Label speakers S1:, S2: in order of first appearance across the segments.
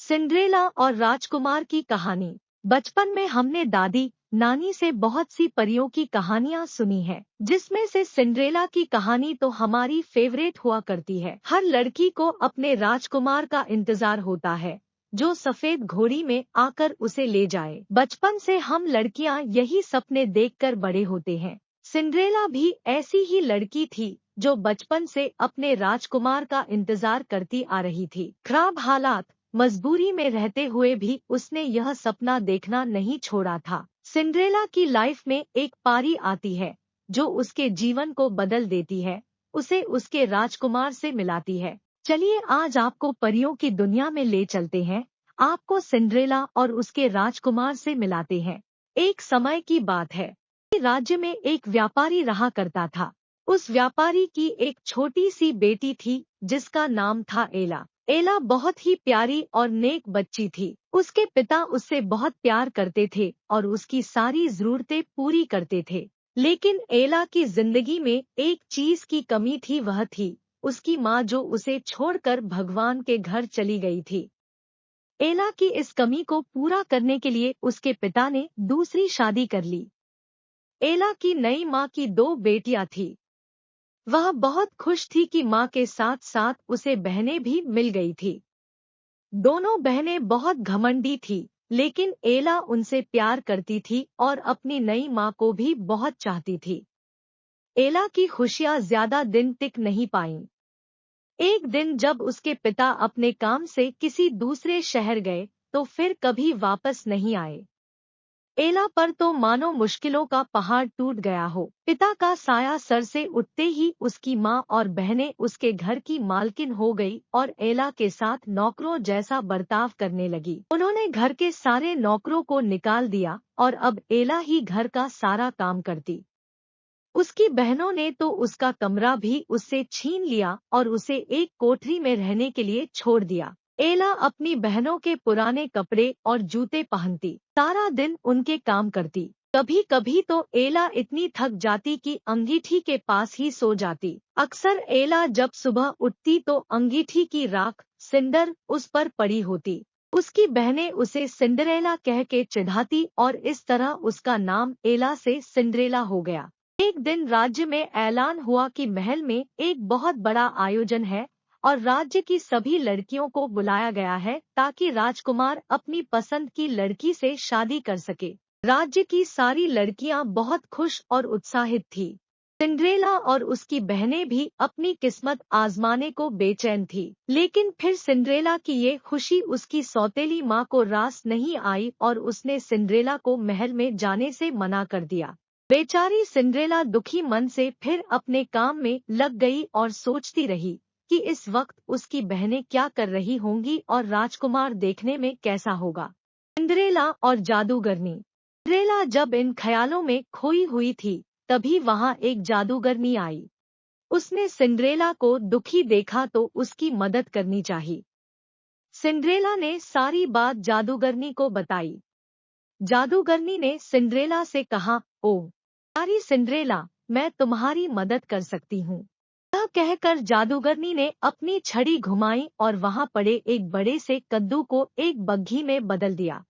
S1: Cinderella और राजकुमार की कहानी। बचपन में हमने दादी नानी से बहुत सी परियों की कहानियाँ सुनी है, जिसमें से सिंड्रेला की कहानी तो हमारी फेवरेट हुआ करती है। हर लड़की को अपने राजकुमार का इंतजार होता है, जो सफेद घोड़ी में आकर उसे ले जाए। बचपन से हम लड़कियां यही सपने देखकर बड़े होते हैं। सिंड्रेला भी ऐसी ही लड़की थी, जो बचपन से अपने राजकुमार का इंतजार करती आ रही थी। खराब हालात, मजबूरी में रहते हुए भी उसने यह सपना देखना नहीं छोड़ा था। सिंड्रेला की लाइफ में एक पारी आती है, जो उसके जीवन को बदल देती है, उसे उसके राजकुमार से मिलाती है। चलिए आज आपको परियों की दुनिया में ले चलते हैं, आपको सिंड्रेला और उसके राजकुमार से मिलाते हैं। एक समय की बात है, राज्य में एक व्यापारी रहा करता था। उस व्यापारी की एक छोटी सी बेटी थी, जिसका नाम था एला। एला बहुत ही प्यारी और नेक बच्ची थी। उसके पिता उससे बहुत प्यार करते थे और उसकी सारी जरूरतें पूरी करते थे। लेकिन एला की जिंदगी में एक चीज की कमी थी, वह थी उसकी माँ, जो उसे छोड़कर भगवान के घर चली गई थी। एला की इस कमी को पूरा करने के लिए उसके पिता ने दूसरी शादी कर ली। एला की नई माँ की 2 बेटियां थी। वह बहुत खुश थी कि माँ के साथ साथ उसे बहनें भी मिल गई थी। दोनों बहनें बहुत घमंडी थी, लेकिन एला उनसे प्यार करती थी और अपनी नई माँ को भी बहुत चाहती थी। एला की खुशियाँ ज्यादा दिन टिक नहीं पाईं। एक दिन जब उसके पिता अपने काम से किसी दूसरे शहर गए, तो फिर कभी वापस नहीं आए। एला पर तो मानो मुश्किलों का पहाड़ टूट गया हो। पिता का साया सर से उठते ही उसकी माँ और बहनें उसके घर की मालकिन हो गई और एला के साथ नौकरों जैसा बर्ताव करने लगी। उन्होंने घर के सारे नौकरों को निकाल दिया और अब एला ही घर का सारा काम करती। उसकी बहनों ने तो उसका कमरा भी उससे छीन लिया और उसे एक कोठरी में रहने के लिए छोड़ दिया। एला अपनी बहनों के पुराने कपड़े और जूते पहनती, सारा दिन उनके काम करती। कभी कभी तो एला इतनी थक जाती कि अंगीठी के पास ही सो जाती। अक्सर एला जब सुबह उठती तो अंगीठी की राख सिंडर उस पर पड़ी होती। उसकी बहनें उसे सिंडरेला कह के चिढ़ाती और इस तरह उसका नाम एला से सिंड्रेला हो गया। एक दिन राज्य में ऐलान हुआ कि महल में एक बहुत बड़ा आयोजन है और राज्य की सभी लड़कियों को बुलाया गया है, ताकि राजकुमार अपनी पसंद की लड़की से शादी कर सके। राज्य की सारी लड़कियां बहुत खुश और उत्साहित थी। सिंड्रेला और उसकी बहनें भी अपनी किस्मत आजमाने को बेचैन थी। लेकिन फिर सिंड्रेला की ये खुशी उसकी सौतेली माँ को रास नहीं आई और उसने सिंड्रेला को महल में जाने से मना कर दिया। बेचारी सिंड्रेला दुखी मन से फिर अपने काम में लग गई और सोचती रही कि इस वक्त उसकी बहनें क्या कर रही होंगी और राजकुमार देखने में कैसा होगा। सिंड्रेला और जादूगरनी। सिंड्रेला जब इन ख्यालों में खोई हुई थी, तभी वहां एक जादूगरनी आई। उसने सिंड्रेला को दुखी देखा तो उसकी मदद करनी चाहिए। सिंड्रेला ने सारी बात जादूगरनी को बताई। जादूगरनी ने सिंड्रेला से कहा, ओ प्यारी सिंड्रेला, मैं तुम्हारी मदद कर सकती हूँ। यह कहकर जादूगरनी ने अपनी छड़ी घुमाई और वहां पड़े एक बड़े से कद्दू को एक बग्घी में बदल दिया।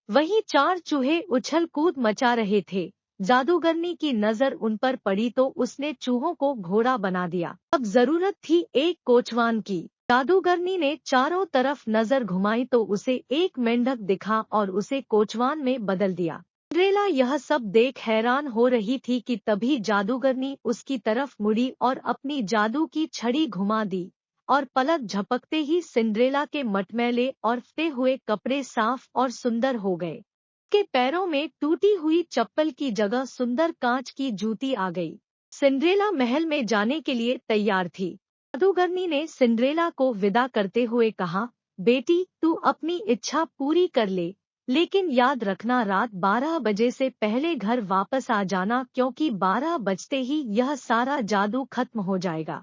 S1: वहीं 4 चूहे उछल कूद मचा रहे थे। जादूगरनी की नजर उन पर पड़ी तो उसने चूहों को घोड़ा बना दिया। अब जरूरत थी एक कोचवान की। जादूगरनी ने चारों तरफ नजर घुमाई तो उसे एक मेंढक दिखा और उसे कोचवान में बदल दिया। सिंड्रेला यह सब देख हैरान हो रही थी कि तभी जादूगरनी उसकी तरफ मुड़ी और अपनी जादू की छड़ी घुमा दी और पलक झपकते ही सिंड्रेला के मटमैले और फटे हुए कपड़े साफ और सुंदर हो गए। उसके पैरों में टूटी हुई चप्पल की जगह सुंदर कांच की जूती आ गई। सिंड्रेला महल में जाने के लिए तैयार थी। जादूगरनी ने सिंड्रेला को विदा करते हुए कहा, बेटी, तू अपनी इच्छा पूरी कर ले, लेकिन याद रखना रात 12 बजे से पहले घर वापस आ जाना, क्योंकि 12 बजते ही यह सारा जादू खत्म हो जाएगा।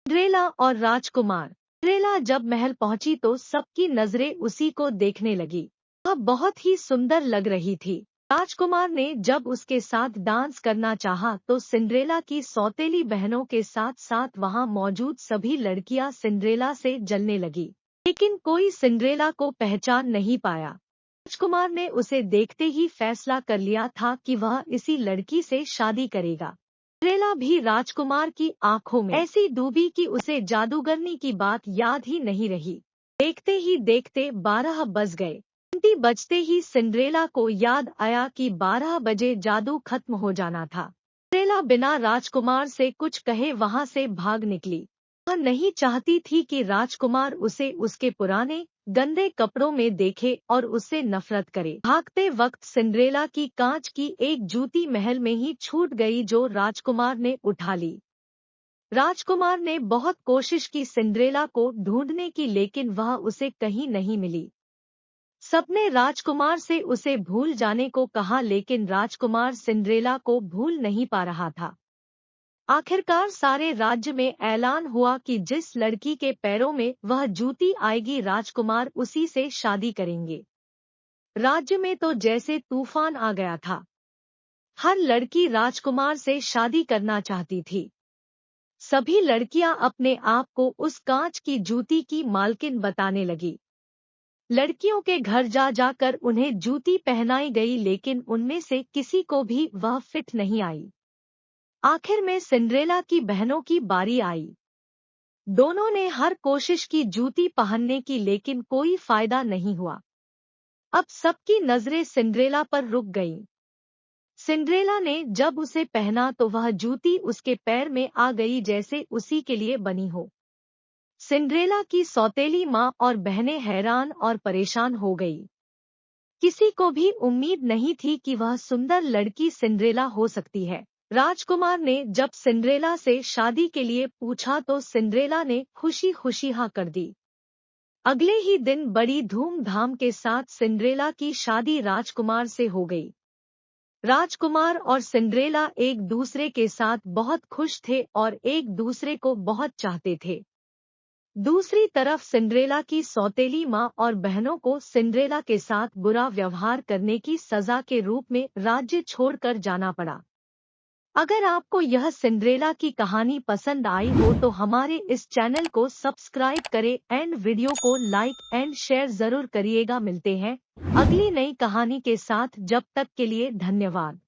S1: सिंड्रेला और राजकुमार। सिंड्रेला जब महल पहुंची तो सबकी नजरें उसी को देखने लगी। वह बहुत ही सुंदर लग रही थी। राजकुमार ने जब उसके साथ डांस करना चाहा तो सिंड्रेला की सौतेली बहनों के साथ साथ वहां मौजूद सभी लड़कियां सिंड्रेला से जलने लगी। लेकिन कोई सिंड्रेला को पहचान नहीं पाया। राजकुमार ने उसे देखते ही फैसला कर लिया था कि वह इसी लड़की से शादी करेगा। सिंड्रेला भी राजकुमार की आंखों में ऐसी डूबी कि उसे जादूगरनी की बात याद ही नहीं रही। देखते ही देखते 12 बज गए। घंटी बजते ही सिंड्रेला को याद आया कि 12 बजे जादू खत्म हो जाना था। सिंड्रेला बिना राजकुमार से कुछ कहे वहां से भाग निकली। वह नहीं चाहती थी कि राजकुमार उसे उसके पुराने गंदे कपड़ों में देखे और उससे नफरत करे। भागते वक्त सिंड्रेला की कांच की एक जूती महल में ही छूट गई, जो राजकुमार ने उठा ली। राजकुमार ने बहुत कोशिश की सिंड्रेला को ढूंढने की, लेकिन वह उसे कहीं नहीं मिली। सबने राजकुमार से उसे भूल जाने को कहा, लेकिन राजकुमार सिंड्रेला को भूल नहीं पा रहा था। आखिरकार सारे राज्य में ऐलान हुआ कि जिस लड़की के पैरों में वह जूती आएगी, राजकुमार उसी से शादी करेंगे। राज्य में तो जैसे तूफान आ गया था। हर लड़की राजकुमार से शादी करना चाहती थी। सभी लड़कियां अपने आप को उस कांच की जूती की मालकिन बताने लगी। लड़कियों के घर जा जाकर उन्हें जूती पहनाई गई, लेकिन उनमें से किसी को भी वह फिट नहीं आई। आखिर में सिंड्रेला की बहनों की बारी आई। दोनों ने हर कोशिश की जूती पहनने की, लेकिन कोई फायदा नहीं हुआ। अब सबकी नजरें सिंड्रेला पर रुक गईं। सिंड्रेला ने जब उसे पहना तो वह जूती उसके पैर में आ गई जैसे उसी के लिए बनी हो। सिंड्रेला की सौतेली माँ और बहनें हैरान और परेशान हो गई। किसी को भी उम्मीद नहीं थी कि वह सुंदर लड़की सिंड्रेला हो सकती है। राजकुमार ने जब सिंड्रेला से शादी के लिए पूछा तो सिंड्रेला ने खुशी खुशी हाँ कर दी। अगले ही दिन बड़ी धूमधाम के साथ सिंड्रेला की शादी राजकुमार से हो गई। राजकुमार और सिंड्रेला एक दूसरे के साथ बहुत खुश थे और एक दूसरे को बहुत चाहते थे। दूसरी तरफ सिंड्रेला की सौतेली माँ और बहनों को सिंड्रेला के साथ बुरा व्यवहार करने की सजा के रूप में राज्य छोड़कर जाना पड़ा। अगर आपको यह सिंड्रेला की कहानी पसंद आई हो तो हमारे इस चैनल को सब्सक्राइब करें एंड वीडियो को लाइक एंड शेयर जरूर करिएगा। मिलते हैं अगली नई कहानी के साथ, जब तक के लिए धन्यवाद।